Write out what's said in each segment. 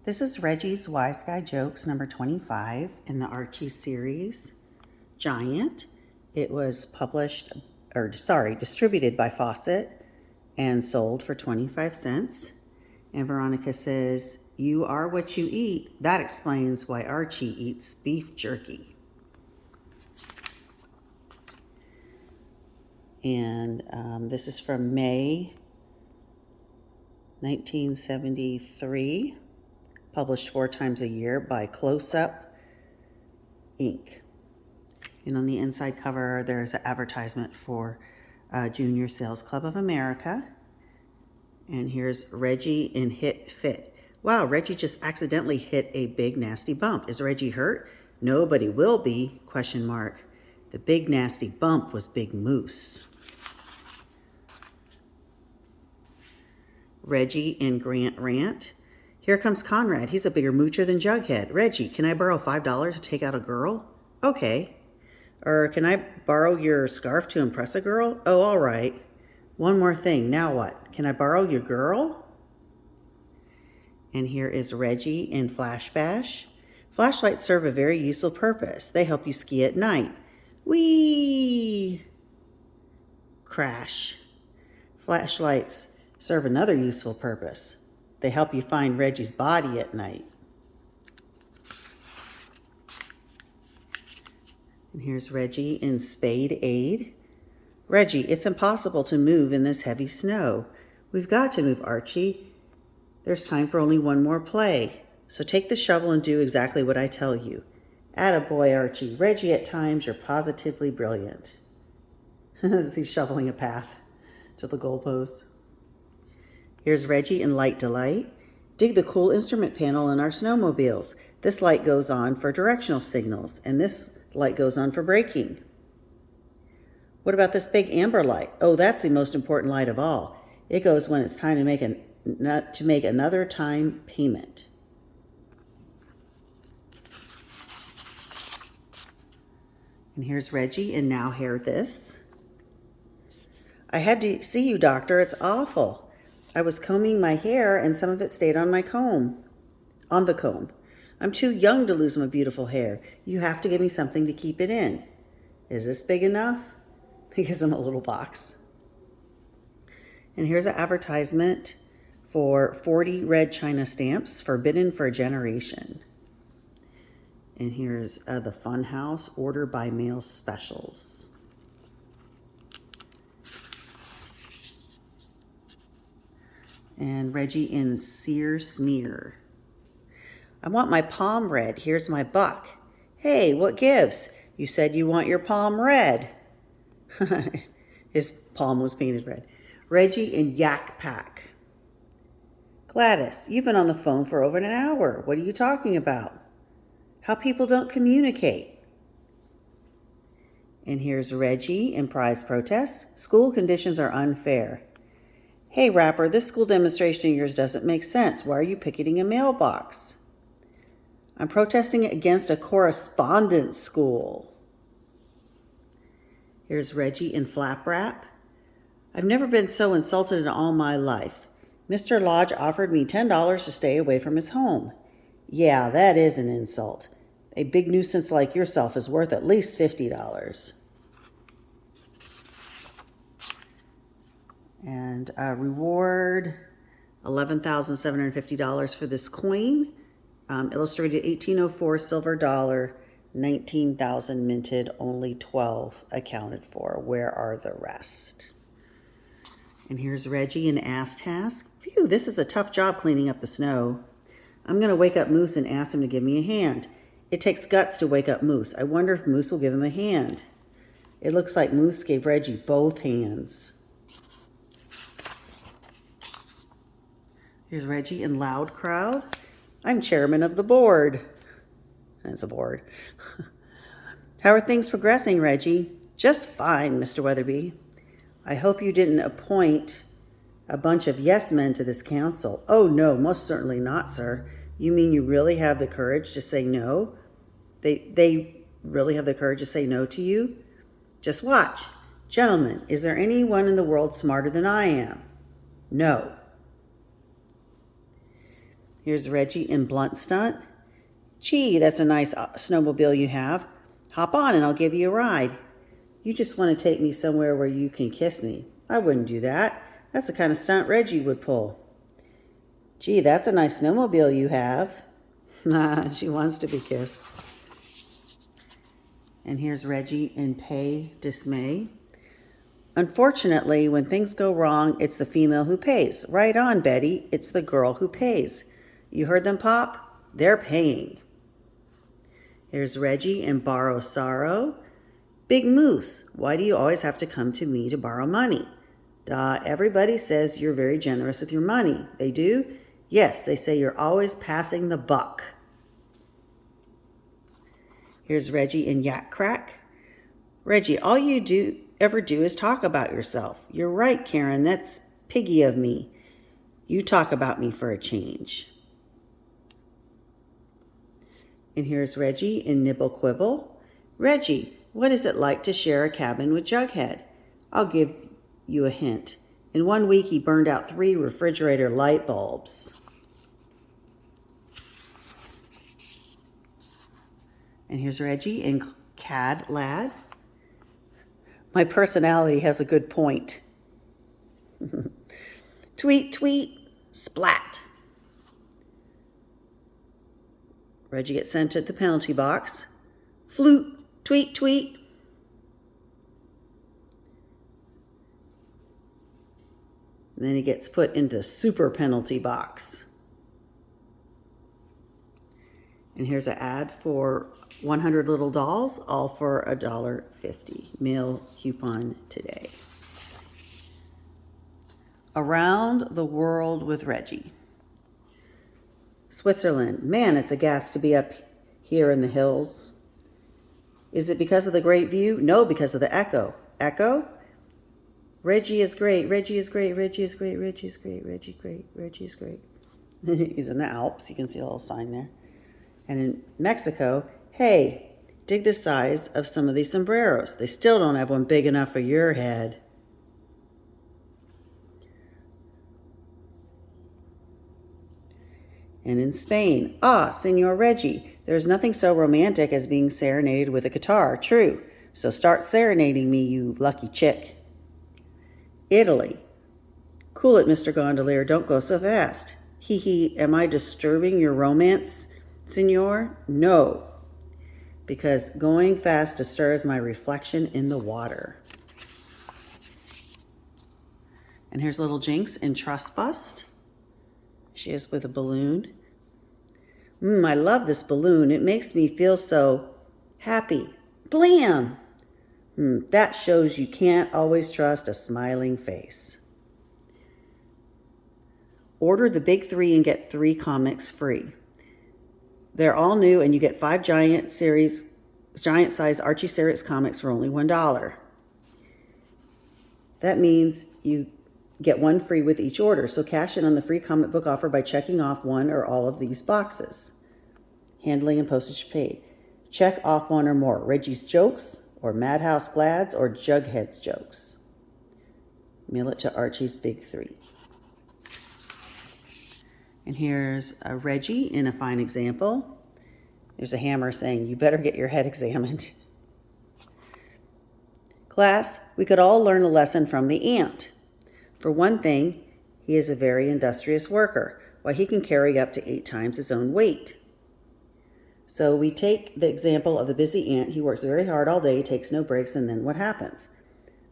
This is Reggie's Wise Guy Jokes number 25 in the Archie Series Giant. It was distributed by Fawcett and sold for 25 cents. And Veronica says, "You are what you eat. That explains why Archie eats beef jerky." And this is from May 1973. Published 4 times a year by Close Up Inc. And on the inside cover, there's an advertisement for Junior Sales Club of America. And here's Reggie in Hit Fit. Wow, Reggie just accidentally hit a big nasty bump. Is Reggie hurt? No, but he will be, ? The big nasty bump was Big Moose. Reggie in Grant Rant. Here comes Conrad. He's a bigger moocher than Jughead. Reggie, can I borrow $5 to take out a girl? Okay. Or can I borrow your scarf to impress a girl? Oh, all right. One more thing. Now what? Can I borrow your girl? And here is Reggie in Flash Bash. Flashlights serve a very useful purpose. They help you ski at night. Whee! Crash. Flashlights serve another useful purpose. They help you find Reggie's body at night. And here's Reggie in Spade Aid. Reggie, it's impossible to move in this heavy snow. We've got to move, Archie. There's time for only one more play. So take the shovel and do exactly what I tell you. Attaboy, Archie. Reggie, at times you're positively brilliant. He's shoveling a path to the goalpost. Here's Reggie in Light Delight. Dig the cool instrument panel in our snowmobiles. This light goes on for directional signals, and this light goes on for braking. What about this big amber light? Oh, that's the most important light of all. It goes when it's time to make another time payment. And here's Reggie in Now Hear This. I had to see you, doctor. It's awful. I was combing my hair and some of it stayed on the comb. I'm too young to lose my beautiful hair. You have to give me something to keep it in. Is this big enough? He gives him a little box. And here's an advertisement for 40 red china stamps, forbidden for a generation. And here's the Funhouse Order by Mail specials. And Reggie in Sear Smear. I want my palm red. Here's my buck. Hey, what gives? You said you want your palm red. His palm was painted red. Reggie in Yak Pack. Gladys, you've been on the phone for over an hour. What are you talking about? How people don't communicate. And here's Reggie in Prize Protests. School conditions are unfair. Hey, rapper, this school demonstration of yours doesn't make sense. Why are you picketing a mailbox? I'm protesting against a correspondence school. Here's Reggie in Flap Rap. I've never been so insulted in all my life. Mr. Lodge offered me $10 to stay away from his home. Yeah, that is an insult. A big nuisance like yourself is worth at least $50. And reward $11,750 for this coin. Illustrated 1804 silver dollar, 19,000 minted, only 12 accounted for. Where are the rest? And here's Reggie in Ass Task. Phew, this is a tough job cleaning up the snow. I'm going to wake up Moose and ask him to give me a hand. It takes guts to wake up Moose. I wonder if Moose will give him a hand. It looks like Moose gave Reggie both hands. Here's Reggie in Loud Crowd. I'm chairman of the board. That's a board. How are things progressing, Reggie? Just fine, Mr. Weatherby. I hope you didn't appoint a bunch of yes men to this council. Oh, no, most certainly not, sir. You mean you really have the courage to say no? They really have the courage to say no to you? Just watch. Gentlemen, is there anyone in the world smarter than I am? No. Here's Reggie in Blunt Stunt. Gee, that's a nice snowmobile you have. Hop on and I'll give you a ride. You just want to take me somewhere where you can kiss me. I wouldn't do that. That's the kind of stunt Reggie would pull. Gee, that's a nice snowmobile you have. Nah, she wants to be kissed. And here's Reggie in Pay Dismay. Unfortunately, when things go wrong, it's the female who pays. Right on, Betty. It's the girl who pays. You heard them, Pop? They're paying. Here's Reggie in Borrow Sorrow. Big Moose, why do you always have to come to me to borrow money? Duh, everybody says you're very generous with your money. They do? Yes, they say you're always passing the buck. Here's Reggie in Yak Crack. Reggie, all you ever do is talk about yourself. You're right, Karen, that's piggy of me. You talk about me for a change. And here's Reggie in Nibble Quibble. Reggie, what is it like to share a cabin with Jughead? I'll give you a hint. In 1 week, he burned out 3 refrigerator light bulbs. And here's Reggie in Cad Lad. My personality has a good point. Tweet, tweet, splat. Reggie gets sent to the penalty box. Flute, tweet, tweet. And then he gets put into super penalty box. And here's an ad for 100 little dolls, all for $1.50. Mail coupon today. Around the World with Reggie. Switzerland. Man, it's a gas to be up here in the hills. Is it because of the great view? No, because of the echo. Echo? Reggie is great. Reggie is great. Reggie is great. Reggie is great. Reggie great. Reggie is great. He's in the Alps. You can see a little sign there. And in Mexico, hey, dig the size of some of these sombreros. They still don't have one big enough for your head. And in Spain, Senor Reggie, there's nothing so romantic as being serenaded with a guitar. True. So start serenading me, you lucky chick. Italy. Cool it, Mr. Gondolier. Don't go so fast. Hee hee, am I disturbing your romance, senor? No, because going fast disturbs my reflection in the water. And here's little Jinx in Trust Bust. She is with a balloon. I love this balloon. It makes me feel so happy. Blam! That shows you can't always trust a smiling face. Order the big 3 and get 3 comics free. They're all new and you get 5 giant size Archie Series comics for only $1. That means you get 1 free with each order. So cash in on the free comic book offer by checking off 1 or all of these boxes. Handling and postage paid. Check off 1 or more. Reggie's Jokes or Madhouse Glads or Jughead's Jokes. Mail it to Archie's Big 3. And here's a Reggie in a fine example. There's a hammer saying, you better get your head examined. Class, we could all learn a lesson from the ant. For one thing, he is a very industrious worker. Why, he can carry up to 8 times his own weight. So we take the example of the busy ant. He works very hard all day, takes no breaks, and then what happens?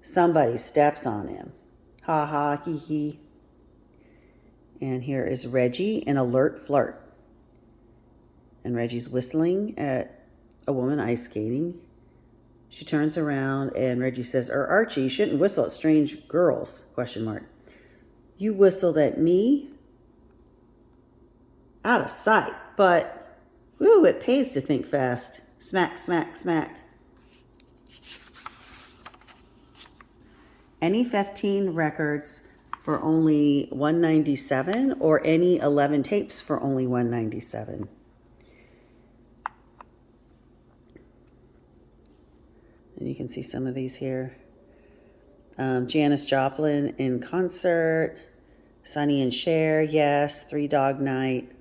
Somebody steps on him. Ha ha, hee hee. And here is Reggie in Alert Flirt. And Reggie's whistling at a woman ice skating. She turns around and Reggie says, Archie, you shouldn't whistle at strange girls, ? You whistled at me? Out of sight, but woo, it pays to think fast. Smack, smack, smack. Any 15 records for only $197 or any 11 tapes for only $197. And you can see some of these here. Janis Joplin in concert. Sonny and Cher, yes. 3 Dog Night.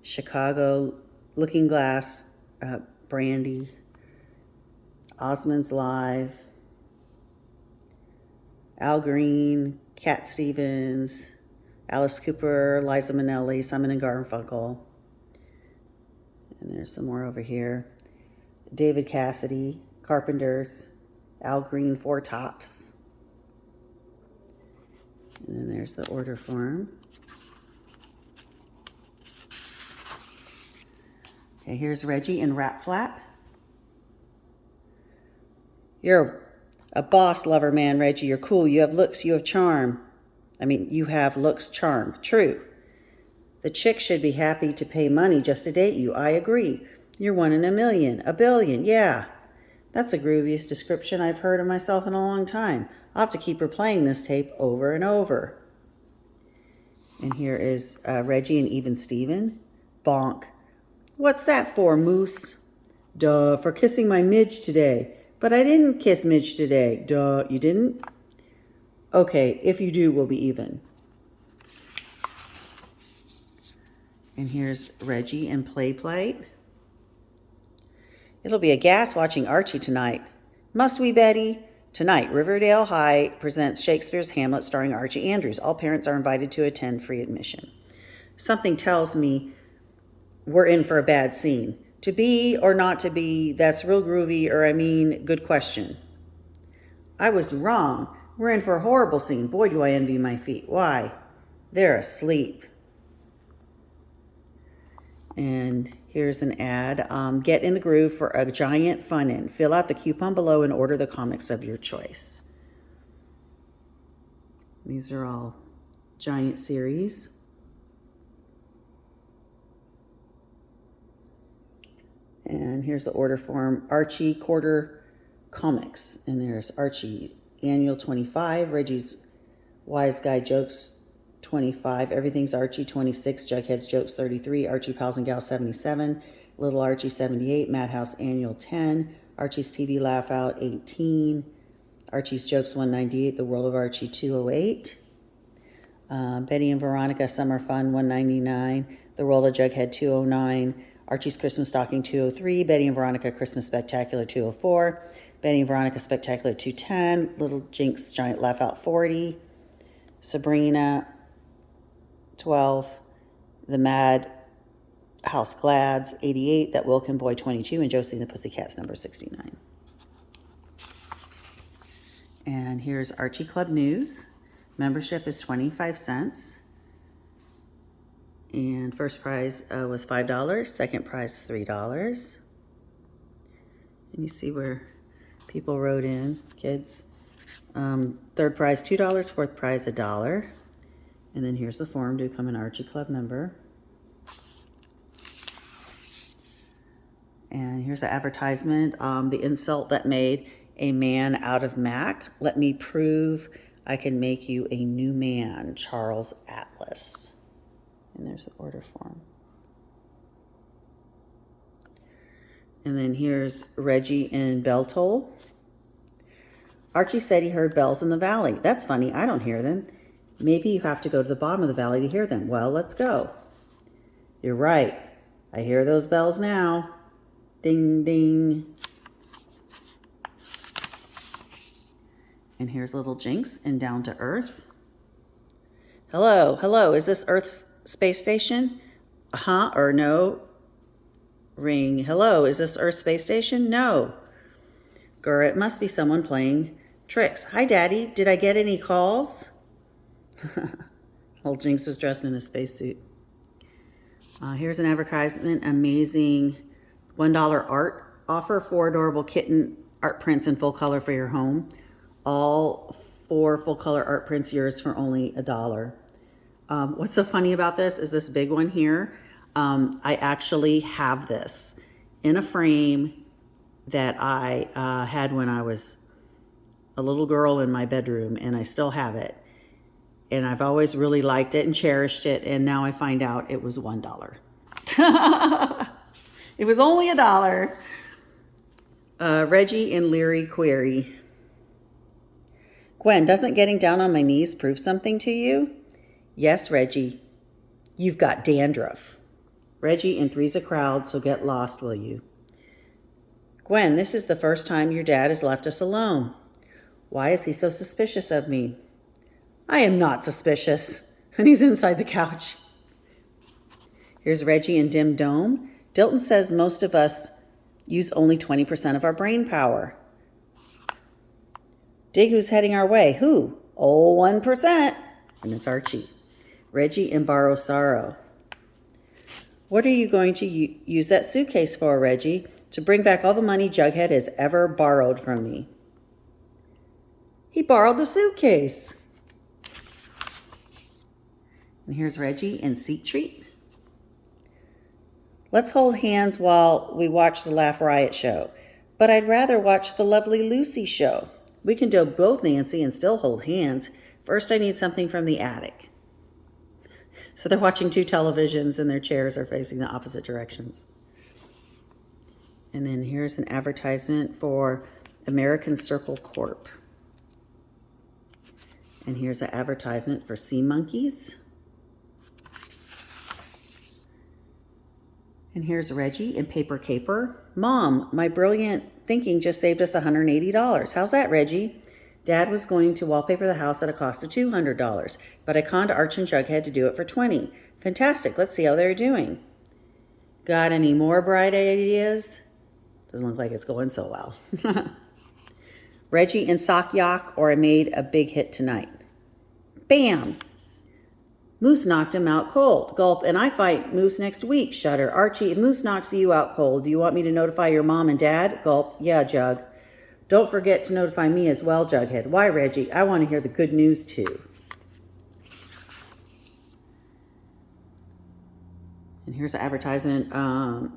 Chicago, Looking Glass, Brandy, Osmond's Live, Al Green, Cat Stevens, Alice Cooper, Liza Minnelli, Simon and Garfunkel. And there's some more over here. David Cassidy, Carpenters, Al Green, Four Tops. And then there's the order form. Okay, here's Reggie in Rap Flap. You're a boss lover man, Reggie. You're cool. You have looks. You have charm. You have looks, charm. True. The chick should be happy to pay money just to date you. I agree. You're one in a million. A billion. Yeah. That's the grooviest description I've heard of myself in a long time. I'll have to keep replaying this tape over and over. And here is Reggie and Even Steven. Bonk. What's that for, Moose? Duh, for kissing my midge today. But I didn't kiss Midge today. Duh, you didn't? Okay, if you do, we'll be even. And here's Reggie and Play. It'll be a gas watching Archie tonight. Must we, Betty? Tonight, Riverdale High presents Shakespeare's Hamlet starring Archie Andrews. All parents are invited to attend, free admission. Something tells me we're in for a bad scene. To be or not to be, that's real groovy, or good question. I was wrong. We're in for a horrible scene. Boy, do I envy my feet. Why? They're asleep. And here's an ad. Get in the groove for a giant fun-in. Fill out the coupon below and order the comics of your choice. These are all Giant Series. And here's the order form. Archie Quarter Comics. And there's Archie Annual 25. Reggie's Wise Guy Jokes 25. Everything's Archie 26. Jughead's Jokes 33. Archie Pals and Gals 77. Little Archie 78. Madhouse Annual 10. Archie's TV Laugh Out 18. Archie's Jokes 198. The World of Archie 208. Betty and Veronica Summer Fun 199. The World of Jughead 209. Archie's Christmas Stocking 203, Betty and Veronica Christmas Spectacular 204, Betty and Veronica Spectacular 210, Little Jinx Giant Laugh Out 40, Sabrina 12, The Mad House Glads 88, That Wilkin Boy 22, and Josie and the Pussycats number 69. And here's Archie Club News. Membership is 25 cents. And first prize was $5. Second prize, $3. And you see where people wrote in, kids. Third prize, $2. Fourth prize, $1. And then here's the form to become an Archie Club member. And here's the advertisement. The insult that made a man out of Mac. Let me prove I can make you a new man. Charles Atlas. And there's the order form. And then here's Reggie in Bell Toll. Archie said he heard bells in the valley. That's funny. I don't hear them. Maybe you have to go to the bottom of the valley to hear them. Well, let's go. You're right. I hear those bells now. Ding, ding. And here's Little Jinx in Down to Earth. Hello, hello. Is this Earth's space station? Uh-huh or no? Ring. Hello, is this Earth space station? No. Grr, it must be someone playing tricks. Hi, Daddy. Did I get any calls? Old Jinx is dressed in a spacesuit. Here's an advertisement. Amazing $1 art offer. 4 adorable kitten art prints in full color for your home. All 4 full color art prints yours for only $1. What's so funny about this is this big one here. I actually have this in a frame that I had when I was a little girl in my bedroom, and I still have it. And I've always really liked it and cherished it, and now I find out it was $1. It was only $1. Reggie and Leary Query. Gwen, doesn't getting down on my knees prove something to you? Yes, Reggie. You've got dandruff. Reggie, and three's a crowd, so get lost, will you? Gwen, this is the first time your dad has left us alone. Why is he so suspicious of me? I am not suspicious. And he's inside the couch. Here's Reggie and Dim Dome. Dilton says most of us use only 20% of our brain power. Dig who's heading our way. Who? Oh, 1%. And it's Archie. Reggie and Borrow Sorrow. What are you going to use that suitcase for, Reggie? To bring back all the money Jughead has ever borrowed from me. He borrowed the suitcase. And here's Reggie and Seat Treat. Let's hold hands while we watch the Laugh Riot show. But I'd rather watch the Lovely Lucy show. We can do both, Nancy, and still hold hands. First, I need something from the attic. So they're watching two televisions and their chairs are facing the opposite directions. And then here's an advertisement for American Circle Corp. And here's an advertisement for Sea Monkeys. And here's Reggie in Paper Caper. Mom, my brilliant thinking just saved us $180. How's that, Reggie? Dad was going to wallpaper the house at a cost of $200, but I conned Arch and Jughead to do it for $20. Fantastic. Let's see how they're doing. Got any more bright ideas? Doesn't look like it's going so well. Reggie and Sock Yak, or I made a big hit tonight. Bam! Moose knocked him out cold. Gulp, and I fight Moose next week. Shudder. Archie, if Moose knocks you out cold, do you want me to notify your mom and dad? Gulp. Yeah, Jug. Don't forget to notify me as well, Jughead. Why, Reggie? I want to hear the good news, too. And here's an advertisement.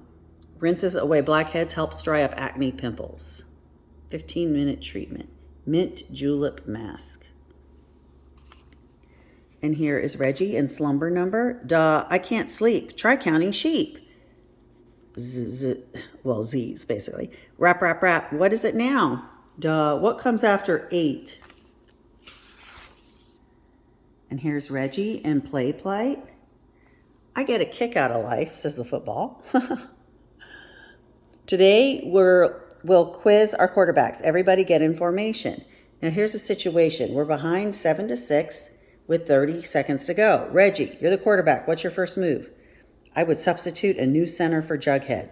Rinses away blackheads, helps dry up acne pimples. 15-minute treatment. Mint julep mask. And here is Reggie in Slumber Number. Duh, I can't sleep. Try counting sheep. Well, Z's, basically. Rap, rap, rap. What is it now? Duh, what comes after 8? And here's Reggie in Play Play. I get a kick out of life, says the football. Today, we'll quiz our quarterbacks. Everybody get in formation. Now, here's the situation. We're behind 7-6. With 30 seconds to go. Reggie, you're the quarterback. What's your first move? I would substitute a new center for Jughead.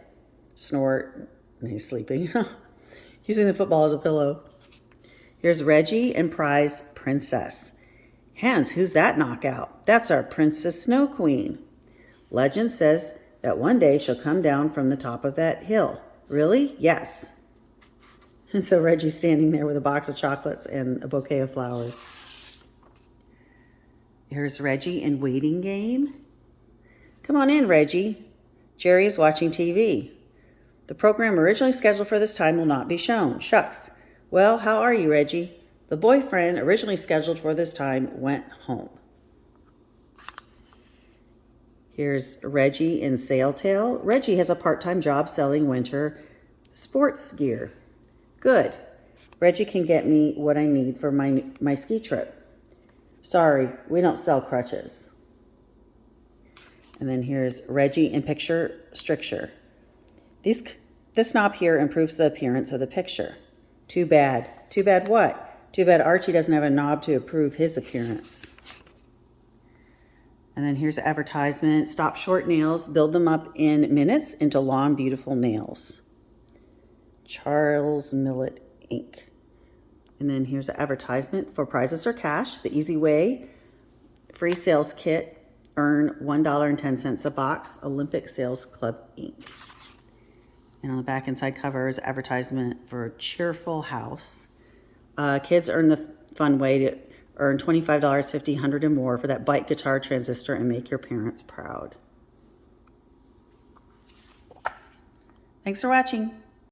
Snort. He's sleeping. Using the football as a pillow. Here's Reggie and Prize Princess. Hans, who's that knockout? That's our Princess Snow Queen. Legend says that one day she'll come down from the top of that hill. Really? Yes. And so Reggie's standing there with a box of chocolates and a bouquet of flowers. Here's Reggie in Waiting Game. Come on in, Reggie. Jerry is watching TV. The program originally scheduled for this time will not be shown. Shucks. Well, how are you, Reggie? The boyfriend originally scheduled for this time went home. Here's Reggie in Sailtail. Reggie has a part-time job selling winter sports gear. Good. Reggie can get me what I need for my ski trip. Sorry, we don't sell crutches. And then here's Reggie in Picture Stricture. This knob here improves the appearance of the picture. Too bad. Too bad what? Too bad Archie doesn't have a knob to improve his appearance. And then here's an advertisement. Stop short nails. Build them up in minutes into long, beautiful nails. Charles Millet, Inc. And then here's an advertisement for prizes or cash. The easy way. Free sales kit. Earn $1.10 a box. Olympic Sales Club, Inc. And on the back inside cover is advertisement for Cheerful House. Kids earn the fun way to earn $25, $50, $100, and more for that bike guitar transistor and make your parents proud. Thanks for watching.